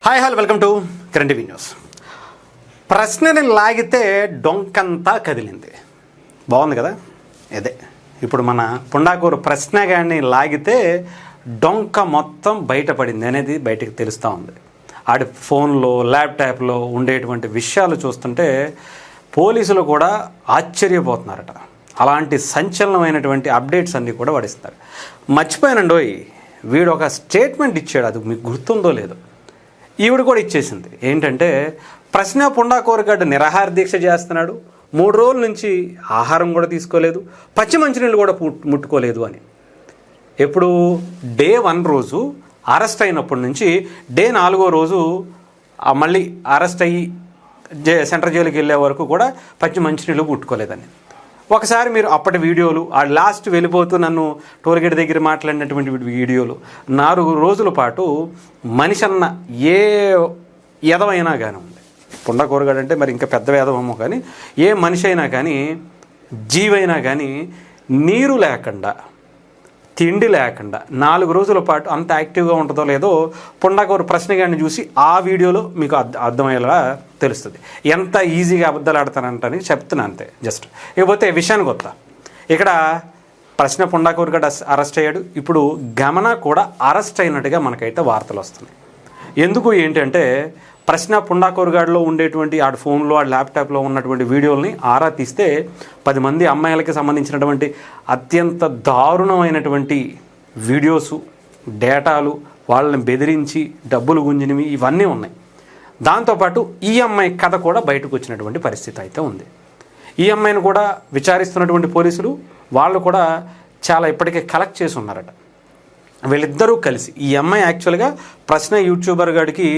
Hi welcome to current TV news. ప్రశ్నని లాగితే డొంకంతా కదిలింది. బాగుంది కదా. ఇదే ఇప్పుడు మన పుండాకూరు ప్రశ్న గాని లాగితే డొంక మొత్తం బయటపడింది అనేది బయటకు తెలుస్తూ ఉంది. ఆడి ఫోన్లో ల్యాప్టాప్లో ఉండేటువంటి విషయాలు చూస్తుంటే పోలీసులు కూడా ఆశ్చర్యపోతున్నారట. అలాంటి సంచలనమైనటువంటి అప్డేట్స్ అన్నీ కూడా వాడిస్తారు. మర్చిపోయానండోయ్, వీడు ఒక స్టేట్మెంట్ ఇచ్చాడు, అది మీకు గుర్తుందో లేదో. ఈవిడ కూడా ఇచ్చేసింది. ఏంటంటే ప్రశ్న పుండాకూరగడ్డ నిరాహార దీక్ష చేస్తున్నాడు, 3 రోజుల నుంచి ఆహారం కూడా తీసుకోలేదు, పచ్చి మంచినీళ్ళు కూడా ముట్టుకోలేదు అని. ఎప్పుడు డే 1 రోజు అరెస్ట్ అయినప్పటి నుంచి డే 4వ రోజు మళ్ళీ అరెస్ట్ అయ్యి సెంట్రల్ జైలుకి వెళ్ళే వరకు కూడా పచ్చి మంచినీళ్ళు ముట్టుకోలేదని. ఒకసారి మీరు అప్పటి వీడియోలు, ఆ లాస్ట్ వెళ్ళిపోతూ నన్ను టోల్గేట్ దగ్గర మాట్లాడినటువంటి వీడియోలు, 4 రోజుల పాటు మనిషి అన్న ఏ ఎదవైనా కానీ ఉంది, పుండాకూరగాడు అంటే మరి ఇంకా పెద్ద ఎదవమో కానీ, ఏ మనిషి అయినా కానీ జీవైనా కానీ నీరు లేకుండా తిండి లేకుండా 4 రోజుల పాటు అంత యాక్టివ్గా ఉంటుందో లేదో పుండాకూరు ప్రశ్న గారిని చూసి ఆ వీడియోలో మీకు అర్థమయ్యేలా తెలుస్తుంది. ఎంత ఈజీగా అబద్ధాలు ఆడతానంటని చెప్తున్నా అంతే. జస్ట్ ఇకపోతే విషయానికి వస్తా. ఇక్కడ ప్రశ్న పుండాకూరు గడ్డ అరెస్ట్ అయ్యాడు. ఇప్పుడు గమన కూడా అరెస్ట్ అయినట్టుగా మనకైతే వార్తలు వస్తున్నాయి. ఎందుకు ఏంటంటే ప్రశ్న పుండాకూరుగాడిలో ఉండేటువంటి ఆడ ఫోన్లో ఆడ ల్యాప్టాప్లో ఉన్నటువంటి వీడియోల్ని ఆరా తీస్తే 10 మంది అమ్మాయిలకి సంబంధించినటువంటి అత్యంత దారుణమైనటువంటి వీడియోసు, డేటాలు, వాళ్ళని బెదిరించి డబ్బులు గుంజినవి ఇవన్నీ ఉన్నాయి. దాంతోపాటు ఈ అమ్మాయి కథ కూడా బయటకు వచ్చినటువంటి పరిస్థితి అయితే ఉంది. ఈ అమ్మాయిని కూడా విచారిస్తున్నటువంటి పోలీసులు వాళ్ళు కూడా చాలా ఇప్పటికే కలెక్ట్ చేసి ఉన్నారట. వీళ్ళిద్దరూ కలిసి, ఈ అమ్మాయి యాక్చువల్గా ప్రశ్న యూట్యూబర్ గాడికి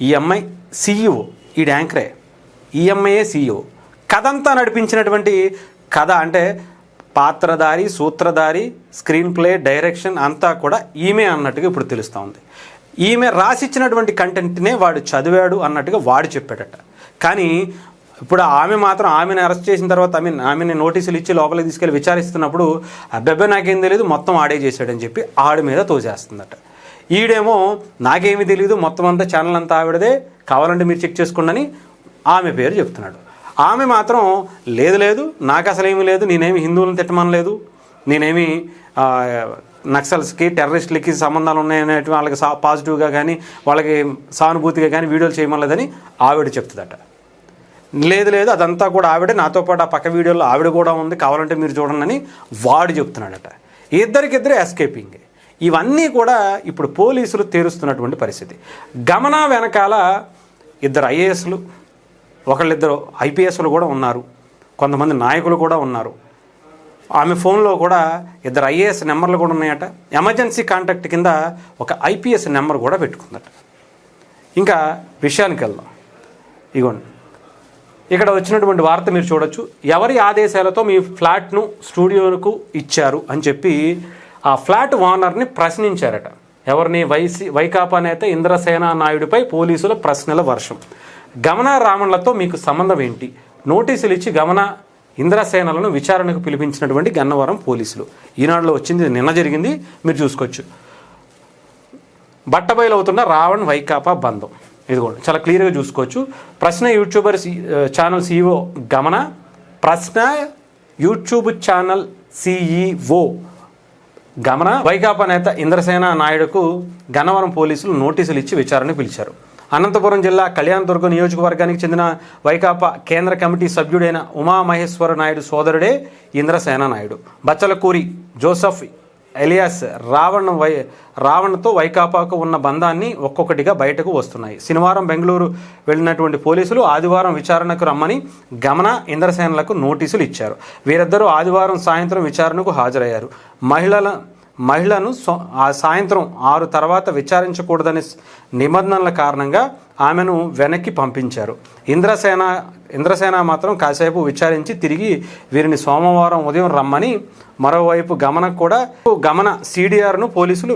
ఈ అమ్మాయి CEO, ఈ యాంకరే, ఈ అమ్మాయే CEO. కథ అంతా నడిపించినటువంటి కథ అంటే పాత్రధారి, సూత్రధారి, స్క్రీన్ ప్లే, డైరెక్షన్ అంతా కూడా ఈమె అన్నట్టుగా ఇప్పుడు తెలుస్తూ ఉంది. ఈమె రాసిచ్చినటువంటి కంటెంట్నే వాడు చదివాడు అన్నట్టుగా వాడు చెప్పాడట. కానీ ఇప్పుడు ఆమె మాత్రం ఆమెను అరెస్ట్ చేసిన తర్వాత ఆమెని నోటీసులు ఇచ్చి లోపలికి తీసుకెళ్ళి విచారిస్తున్నప్పుడు అబ్బాయి నాకేం తెలియదు, మొత్తం ఆడే చేశాడని చెప్పి ఆడి మీద తోసేస్తుందట. ఈడేమో నాకేమీ తెలియదు, మొత్తం అంతా ఛానల్ అంతా ఆవిడదే, కావాలంటే మీరు చెక్ చేసుకోండి అని ఆమె పేరు చెప్తున్నాడు. ఆమె మాత్రం లేదు నాకు అసలు ఏమీ లేదు, నేనేమి హిందువులను తిట్టమనలేదు, నేనేమి నక్సల్స్కి టెర్రరిస్టులకి సంబంధాలు ఉన్నాయనే వాళ్ళకి పాజిటివ్గా కానీ వాళ్ళకి సానుభూతిగా కానీ వీడియోలు చేయమనలేదని ఆవిడ చెప్తుందట. లేదు అదంతా కూడా ఆవిడే, నాతో పాటు ఆ పక్క వీడియోలో ఆవిడ కూడా ఉంది, కావాలంటే మీరు చూడండి అని వాడు చెప్తున్నాడట. ఇద్దరికిద్దరు ఎస్కేపింగ్. ఇవన్నీ కూడా ఇప్పుడు పోలీసులు తేరుస్తున్నటువంటి పరిస్థితి. గమన వెనకాల 2 IASలు, ఒకళ్ళిద్దరు IPSలు కూడా ఉన్నారు, కొంతమంది నాయకులు కూడా ఉన్నారు. ఆమె ఫోన్లో కూడా 2 IAS నెంబర్లు కూడా ఉన్నాయట. ఎమర్జెన్సీ కాంటాక్ట్ కింద ఒక IPS నెంబర్ కూడా పెట్టుకుందట. ఇంకా విషయానికి వెళ్దాం. ఇగోండి, ఇక్కడ వచ్చినటువంటి వార్త మీరు చూడొచ్చు. ఎవరి ఆదేశాలతో మీ ఫ్లాట్ను స్టూడియోకు ఇచ్చారు అని చెప్పి ఆ ఫ్లాట్ ఓనర్ని ప్రశ్నించారట. ఎవరిని? వైకాపా నేత ఇంద్రసేన నాయుడుపై పోలీసుల ప్రశ్నల వర్షం. గమన రామన్లతో మీకు సంబంధం ఏంటి? నోటీసులు ఇచ్చి గమన ఇంద్రసేనలను విచారణకు పిలిపించినటువంటి గన్నవరం పోలీసులు. ఈనాడులో వచ్చింది, నిన్న జరిగింది, మీరు చూసుకోవచ్చు. బట్టబయలవుతున్న రావణ్ వైకాపా బంధం. ఇది కూడా చాలా క్లియర్గా చూసుకోవచ్చు. ప్రశ్న యూట్యూబర్ ఛానల్ CEO గమన, ప్రశ్న యూట్యూబ్ ఛానల్ CEO గమన వైకాపా నేత ఇంద్రసేన నాయుడుకు గన్నవరం పోలీసులు నోటీసులు ఇచ్చి విచారణకు పిలిచారు. అనంతపురం జిల్లా కళ్యాణదుర్గం నియోజకవర్గానికి చెందిన వైకాపా కేంద్ర కమిటీ సభ్యుడైన ఉమామహేశ్వర నాయుడు సోదరుడే ఇంద్రసేన నాయుడు. బచ్చలకూరి జోసఫ్ ఎలియాస్ రావణ్తో వైకాపాకు ఉన్న బంధాన్ని ఒక్కొక్కటిగా బయటకు వస్తున్నాయి. శనివారం బెంగళూరు వెళ్ళినటువంటి పోలీసులు ఆదివారం విచారణకు రమ్మని గమన ఇంద్రసేనలకు నోటీసులు ఇచ్చారు. వీరిద్దరూ ఆదివారం సాయంత్రం విచారణకు హాజరయ్యారు. మహిళను సాయంత్రం 6 తర్వాత విచారించకూడదనే నిబంధనల కారణంగా ఆమెను వెనక్కి పంపించారు. ఇంద్రసేన మాత్రం కాసేపు విచారించి తిరిగి వీరిని సోమవారం ఉదయం రమ్మని. మరోవైపు గమన CDRను పోలీసులు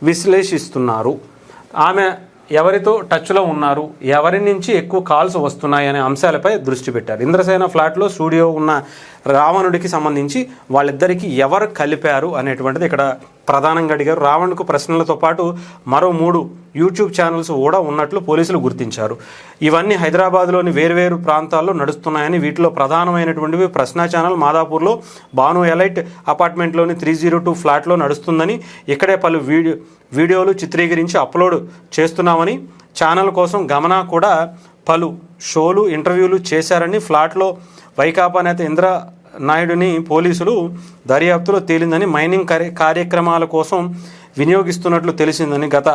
విశ్లేషిస్తున్నారు. ఆమె ఎవరితో టచ్లో ఉన్నారు, ఎవరి నుంచి ఎక్కువ కాల్స్ వస్తున్నాయనే అంశాలపై దృష్టి పెట్టారు. ఇంద్రసేన ఫ్లాట్లో స్టూడియో ఉన్న రావణుడికి సంబంధించి వాళ్ళిద్దరికీ ఎవరు కలిపారు అనేటువంటిది ఇక్కడ ప్రధానంగా అడిగారు. రావణ్కు ప్రశ్నలతో పాటు మరో 3 యూట్యూబ్ ఛానల్స్ కూడా ఉన్నట్లు పోలీసులు గుర్తించారు. ఇవన్నీ హైదరాబాద్లోని వేర్వేరు ప్రాంతాల్లో నడుస్తున్నాయని, వీటిలో ప్రధానమైనటువంటివి ప్రశ్న ఛానల్ మాదాపూర్లో భాను ఎలైట్ అపార్ట్మెంట్లోని 302 ఫ్లాట్లో నడుస్తుందని, ఇక్కడే పలు వీడియోలు చిత్రీకరించి అప్లోడ్ చేస్తున్నామని, ఛానల్ కోసం గమన కూడా పలు షోలు ఇంటర్వ్యూలు చేశారని, ఫ్లాట్లో వైకాపా నేత ఇంద్ర నాయుడుని పోలీసులు దర్యాప్తులో తేలిందని, మైనింగ్ కార్యక్రమాల కోసం వినియోగిస్తున్నట్లు తెలిసిందని, గత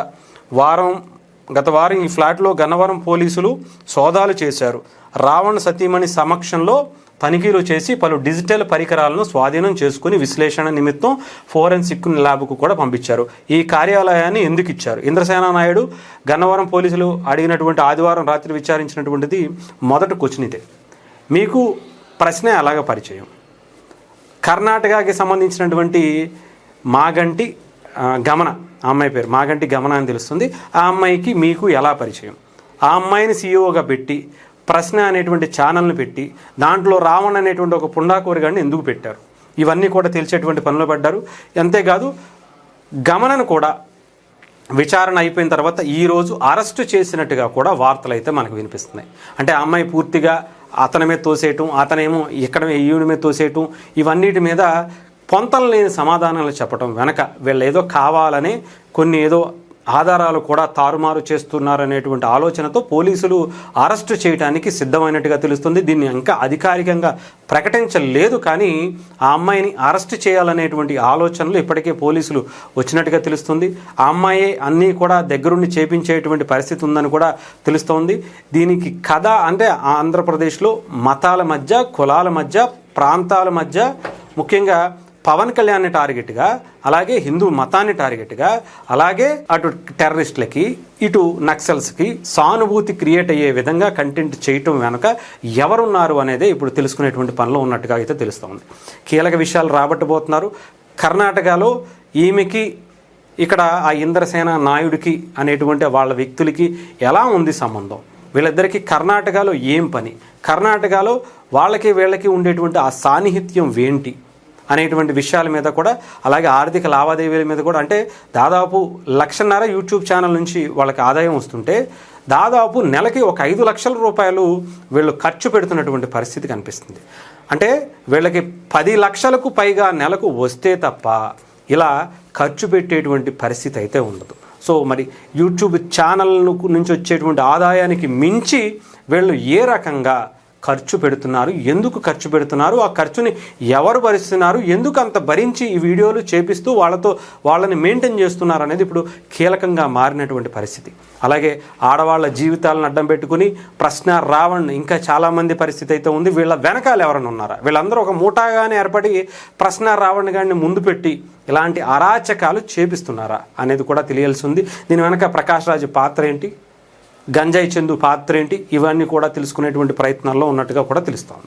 వారం ఈ ఫ్లాట్లో గన్నవరం పోలీసులు సోదాలు చేశారు. రావణ్ సతీమణి సమక్షంలో తనిఖీలు చేసి పలు డిజిటల్ పరికరాలను స్వాధీనం చేసుకుని విశ్లేషణ నిమిత్తం ఫోరెన్సిక్ ల్యాబ్కు కూడా పంపించారు. ఈ కార్యాలయాన్ని ఎందుకు ఇచ్చారు? ఇంద్రసేన నాయుడు గన్నవరం పోలీసులు అడిగినటువంటి ఆదివారం రాత్రి విచారించినటువంటిది మొదటి క్వశ్చన్ ఇదే. మీకు ప్రశ్న అలాగ పరిచయం. కర్ణాటకకి సంబంధించినటువంటి మాగంటి గమన, ఆ అమ్మాయి పేరు మాగంటి గమన అని తెలుస్తుంది. ఆ అమ్మాయికి మీకు ఎలా పరిచయం? ఆ అమ్మాయిని సీఈఓగా పెట్టి ప్రశ్న అనేటువంటి ఛానల్ని పెట్టి దాంట్లో రావణ్ అనేటువంటి ఒక పుండాకోరి గాడిని ఎందుకు పెట్టారు? ఇవన్నీ కూడా తెలిసేటువంటి పనిలో పడ్డారు. అంతేకాదు గమనను కూడా విచారణ అయిపోయిన తర్వాత ఈరోజు అరెస్టు చేసినట్టుగా కూడా వార్తలు అయితే మనకు వినిపిస్తున్నాయి. అంటే ఆ అమ్మాయి పూర్తిగా అతని మీద తోసేయటం, అతనేమో ఇక్కడ ఈవిడి మీద తోసేయటం, ఇవన్నిటి మీద పొంతలు లేని సమాధానాలు చెప్పడం వెనక వీళ్ళు ఏదో కావాలనే కొన్ని ఏదో ఆధారాలు కూడా తారుమారు చేస్తున్నారనేటువంటి ఆలోచనతో పోలీసులు అరెస్టు చేయడానికి సిద్ధమైనట్టుగా తెలుస్తుంది. దీన్ని ఇంకా అధికారికంగా ప్రకటించలేదు, కానీ ఆ అమ్మాయిని అరెస్టు చేయాలనేటువంటి ఆలోచనలు ఇప్పటికే పోలీసులు వచ్చినట్టుగా తెలుస్తుంది. ఆ అమ్మాయి అన్నీ కూడా దగ్గరుండి చేపించేటువంటి పరిస్థితి ఉందని కూడా తెలుస్తోంది. దీనికి కథ అంటే ఆంధ్రప్రదేశ్లో మతాల మధ్య, కులాల మధ్య, ప్రాంతాల మధ్య, ముఖ్యంగా పవన్ కళ్యాణ్ని టార్గెట్గా, అలాగే హిందూ మతాన్ని టార్గెట్గా, అలాగే అటు టెర్రరిస్టులకి ఇటు నక్సల్స్కి సానుభూతి క్రియేట్ అయ్యే విధంగా కంటెంట్ చేయటం వెనుక ఎవరున్నారు అనేది ఇప్పుడు తెలుసుకునేటువంటి పనిలో ఉన్నట్టుగా అయితే తెలుస్తుంది. కీలక విషయాలు రాబట్టబోతున్నారు. కర్ణాటకలో ఈమెకి ఇక్కడ ఆ ఇంద్రసేన నాయుడికి అనేటువంటి వాళ్ళ వ్యక్తులకి ఎలా ఉంది సంబంధం? వీళ్ళిద్దరికీ కర్ణాటకలో ఏం పని? కర్ణాటకలో వాళ్ళకి వీళ్ళకి ఉండేటువంటి ఆ సాన్నిహిత్యం ఏంటి అనేటువంటి విషయాల మీద కూడా, అలాగే ఆర్థిక లావాదేవీల మీద కూడా, అంటే దాదాపు 1.5 లక్షల యూట్యూబ్ ఛానల్ నుంచి వాళ్ళకి ఆదాయం వస్తుంటే దాదాపు నెలకి ఒక 5 లక్షల రూపాయలు వీళ్ళు ఖర్చు పెడుతున్నటువంటి పరిస్థితి కనిపిస్తుంది. అంటే వీళ్ళకి 10 లక్షలకు పైగా నెలకు వస్తే తప్ప ఇలా ఖర్చు పెట్టేటువంటి పరిస్థితి అయితే ఉండదు. సో మరి యూట్యూబ్ ఛానల్ నుంచి వచ్చేటువంటి ఆదాయానికి మించి వీళ్ళు ఏ రకంగా ఖర్చు పెడుతున్నారు, ఎందుకు ఖర్చు పెడుతున్నారు, ఆ ఖర్చుని ఎవరు భరిస్తున్నారు, ఎందుకు అంత భరించి ఈ వీడియోలు చేపిస్తూ వాళ్ళని మెయింటైన్ చేస్తున్నారు అనేది ఇప్పుడు కీలకంగా మారినటువంటి పరిస్థితి. అలాగే ఆడవాళ్ళ జీవితాలను అడ్డం పెట్టుకుని ప్రశ్న రావణ్ ఇంకా చాలామంది పరిస్థితి అయితే ఉంది. వీళ్ళ వెనకాల ఎవరైనా ఉన్నారా? వీళ్ళందరూ ఒక మూటాగానే ఏర్పడి ప్రశ్న రావణ్ గారిని ముందు పెట్టి ఇలాంటి అరాచకాలు చేపిస్తున్నారా అనేది కూడా తెలియాల్సి ఉంది. దీని వెనక ప్రకాష్ రాజ్ పాత్ర ఏంటి, గంజాయి చందు పాత్ర ఏంటి, ఇవన్నీ కూడా తెలుసుకునేటువంటి ప్రయత్నాల్లో ఉన్నట్టుగా కూడా తెలుస్తోంది.